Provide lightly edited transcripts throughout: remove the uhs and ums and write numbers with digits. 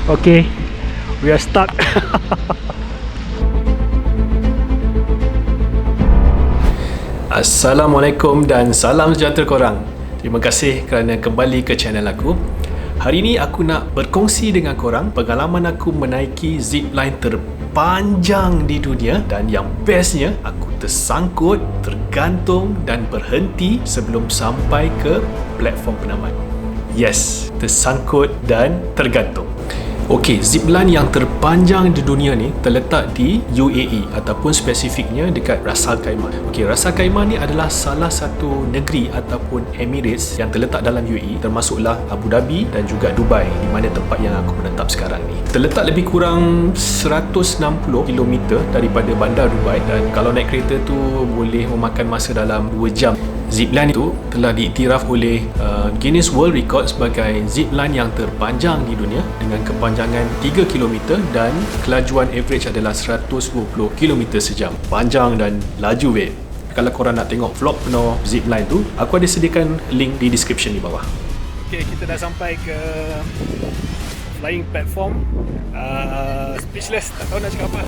Okay, we are stuck. Assalamualaikum dan salam sejahtera korang. Terima kasih kerana kembali ke channel aku. Hari ini aku nak berkongsi dengan korang pengalaman aku menaiki zipline terpanjang di dunia, dan yang bestnya aku tersangkut, tergantung dan berhenti sebelum sampai ke platform penamat. Yes, tersangkut dan tergantung. Okey, zipline yang terpanjang di dunia ni terletak di UAE ataupun spesifiknya dekat Ras Al Khaimah. Okey, Ras Al Khaimah ni adalah salah satu negeri ataupun Emirates yang terletak dalam UAE, termasuklah Abu Dhabi dan juga Dubai, di mana tempat yang aku menetap sekarang ni. Terletak lebih kurang 160 km daripada bandar Dubai, dan kalau naik kereta tu boleh memakan masa dalam 2 jam. Zipline itu telah diiktiraf oleh Guinness World Record sebagai zipline yang terpanjang di dunia dengan kepanjangan 3 km dan kelajuan average adalah 120 km sejam. Panjang dan laju weh. Kalau korang nak tengok vlog penuh zipline tu, aku ada sediakan link di description di bawah. Okay, kita dah sampai ke flying platform. Speechless, tak tahu nak cakap apa.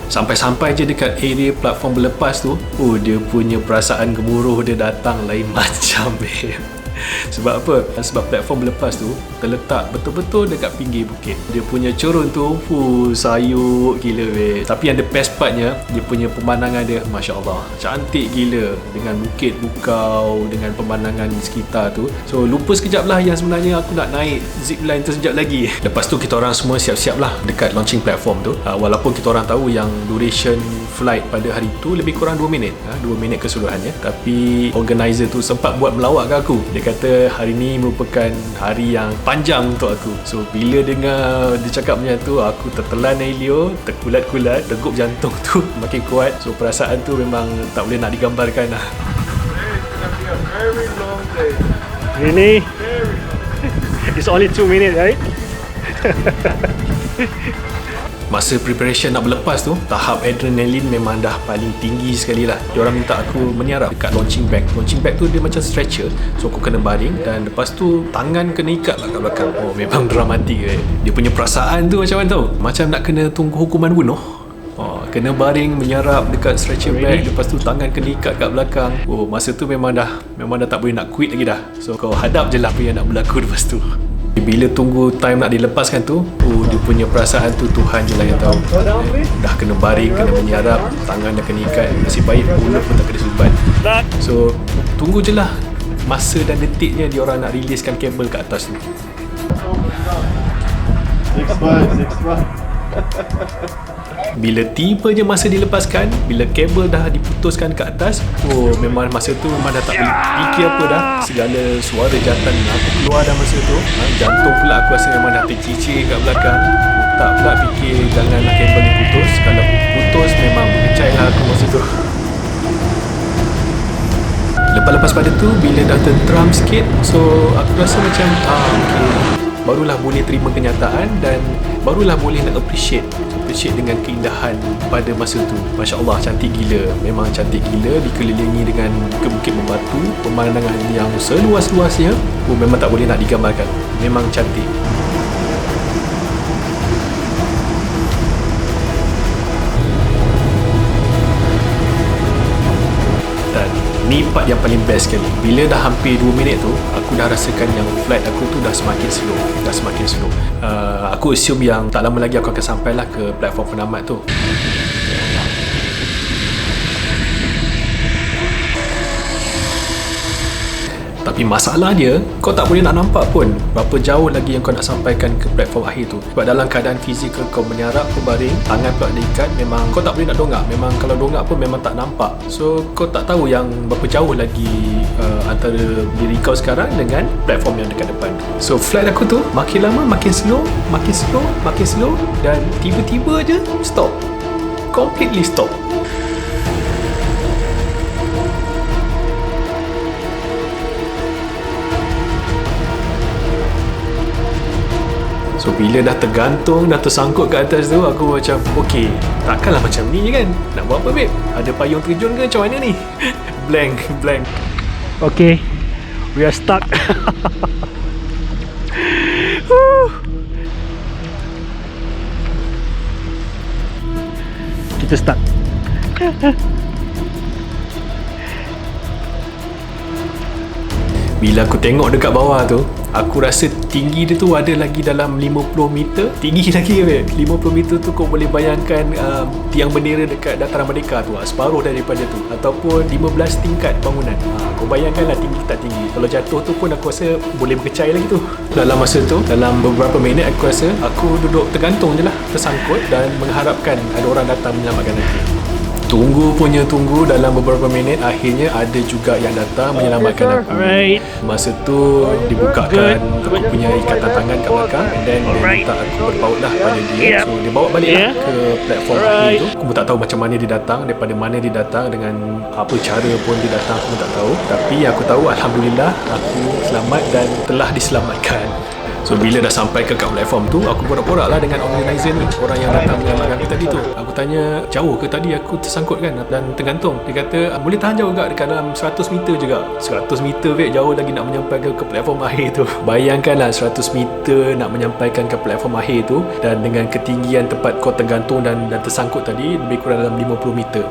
Sampai-sampai je dekat area platform berlepas tu, dia punya perasaan gemuruh dia datang lain macam babe. Sebab apa? Sebab platform berlepas tu terletak betul-betul dekat pinggir bukit. Dia punya corong tu sayuk gila babe. Tapi yang the best partnya, dia punya pemandangan dia, Masya Allah, cantik gila, dengan bukit bukau, dengan pemandangan di sekitar tu. So lupa sekejap lah yang sebenarnya aku nak naik zipline tu sekejap lagi. Lepas tu kita orang semua siap-siap lah dekat launching platform tu. Walaupun kita orang tahu yang duration flight pada hari tu lebih kurang 2 minit, 2 minit keseluruhannya. Tapi organizer tu sempat buat melawak ke aku. Dia kata hari ni merupakan hari yang panjang untuk aku. So bila dengar dia cakap macam tu, aku tertelan Elio, terkulat-kulat, degup jantung tu makin kuat. So perasaan tu memang tak boleh nak digambarkan lah. Very long day. Really? It's only 2 minutes, right? Masa preparation nak berlepas tu, tahap adrenalin memang dah paling tinggi sekali lah. Diorang minta aku menyarap dekat launching bag. Launching bag tu dia macam stretcher, so aku kena baring, dan lepas tu tangan kena ikat lah kat belakang. Memang dramatik Dia punya perasaan tu macam mana tau? Macam nak kena tunggu hukuman bunuh. Kena baring menyarap dekat stretcher bag, lepas tu tangan kena ikat kat belakang. Masa tu memang dah tak boleh nak quit lagi dah. So kau hadap je lah apa yang nak berlaku lepas tu. Bila tunggu time nak dilepaskan tu, dia punya perasaan tu Tuhan je lah yang tahu. Dah kena baring, kena menyarap, tangan dah kena ikat. Nasib baik mulut pun tak kena subat. So tunggu je lah masa dan detiknya diorang nak riliskan kabel kat atas tu. 6-5. Bila tiba je masa dilepaskan, bila kabel dah diputuskan ke atas, memang masa tu memang dah tak boleh fikir apa dah. Segala suara jantan aku keluar dah masa tu. Jantung pula aku rasa memang dah tercicir kat belakang. Tak pula fikir janganlah kabel ni putus. Kalau putus memang berkecai lah aku masa tu. Lepas pada tu, bila dah tenteram sikit, so aku rasa macam okay, barulah boleh terima kenyataan, dan barulah boleh nak appreciate dengan keindahan pada masa tu. Masya Allah, cantik gila. Memang cantik gila, dikelilingi dengan bukit-bukit membatu, pemandangan yang seluas-luasnya. Memang tak boleh nak digambarkan. Memang cantik. Ni part yang paling best sekali. Bila dah hampir 2 minit tu, aku dah rasakan yang flight aku tu dah semakin slow. Aku assume yang tak lama lagi aku akan sampai lah ke platform penamat tu. Tapi masalah dia, kau tak boleh nak nampak pun berapa jauh lagi yang kau nak sampaikan ke platform akhir tu. Sebab dalam keadaan fizikal kau menyarap, kau baring, tangan pula diikat, memang kau tak boleh nak dongak. Memang kalau dongak pun memang tak nampak. So kau tak tahu yang berapa jauh lagi antara diri kau sekarang dengan platform yang dekat depan. So flight aku tu makin lama makin slow, dan tiba-tiba je stop. Completely stop. So bila dah tergantung, dah tersangkut kat atas tu, aku macam okay, takkanlah macam ni je kan. Nak buat apa babe? Ada payung terjun ke macam mana ni? Blank. Okay, we are stuck. Kita start. Bila aku tengok dekat bawah tu, aku rasa tinggi dia tu ada lagi dalam 50 meter. Tinggi lagi weh. 50 meter tu kau boleh bayangkan tiang bendera dekat Dataran Merdeka tu, separuh daripada tu, ataupun 15 tingkat bangunan. Kau bayangkanlah tinggi tak tinggi. Kalau jatuh tu pun aku rasa boleh berkecai lagi tu. Dalam masa tu, dalam beberapa minit aku rasa aku duduk tergantung je lah, tersangkut dan mengharapkan ada orang datang menyelamatkan aku. Tunggu dalam beberapa minit, akhirnya ada juga yang datang menyelamatkan aku. Alright. Masa tu dibukakan aku punya ikatan tangan kat belakang, and then dia minta aku berpaut lah pada dia. So dia bawa balik lah ke platform akhir tu. Aku pun tak tahu macam mana dia datang, daripada mana dia datang, dengan apa cara pun dia datang aku pun tak tahu. Tapi aku tahu alhamdulillah aku selamat dan telah diselamatkan. So bila dah sampai ke kat platform tu, aku borak-borak lah dengan organizer ni, orang yang datang menyelamatkan aku tadi tu. Aku tanya, jauh ke tadi aku tersangkut kan dan tergantung? Dia kata boleh tahan jauh juga, dekat dalam 100 meter juga. 100 meter weh, jauh lagi nak menyampaikan ke platform akhir tu. Bayangkanlah 100 meter nak menyampaikan ke platform akhir tu, dan dengan ketinggian tempat kau tergantung dan tersangkut tadi lebih kurang dalam 50 meter.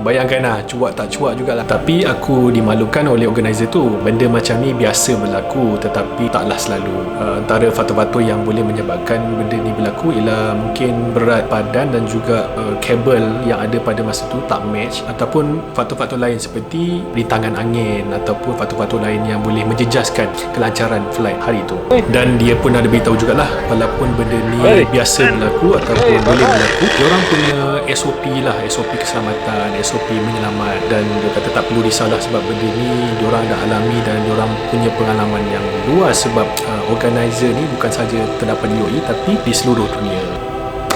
Bayangkanlah, cuak tak cuak jugalah. Tapi aku dimaklumkan oleh organizer tu, benda macam ni biasa berlaku, tetapi taklah selalu. Antara faktor-faktor yang boleh menyebabkan benda ni berlaku ialah mungkin berat badan dan juga kabel yang ada pada masa tu tak match, ataupun faktor-faktor lain seperti rintangan angin ataupun faktor-faktor lain yang boleh menjejaskan kelancaran flight hari tu. Dan dia pun ada beritahu jugalah, walaupun benda ni biasa berlaku ataupun boleh berlaku, diorang punya SOP lah, SOP keselamatan, SOP menyelamat, dan dia kata tak perlu risaulah sebab benda ni diorang dah alami dan diorang punya pengalaman yang luas, sebab organizer ni bukan saja terdapat di UAE tapi di seluruh dunia.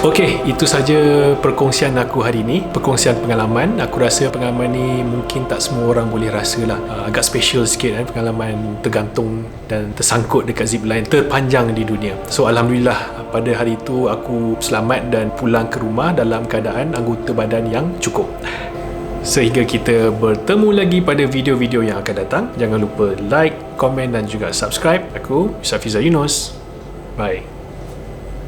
Okey, itu saja perkongsian aku hari ni, perkongsian pengalaman. Aku rasa pengalaman ni mungkin tak semua orang boleh rasa lah. Agak special sikit pengalaman tergantung dan tersangkut dekat zipline terpanjang di dunia. So alhamdulillah pada hari itu aku selamat dan pulang ke rumah dalam keadaan anggota badan yang cukup. Sehingga kita bertemu lagi pada video-video yang akan datang. Jangan lupa like, komen dan juga subscribe. Aku Yusafiza Yunus. Bye.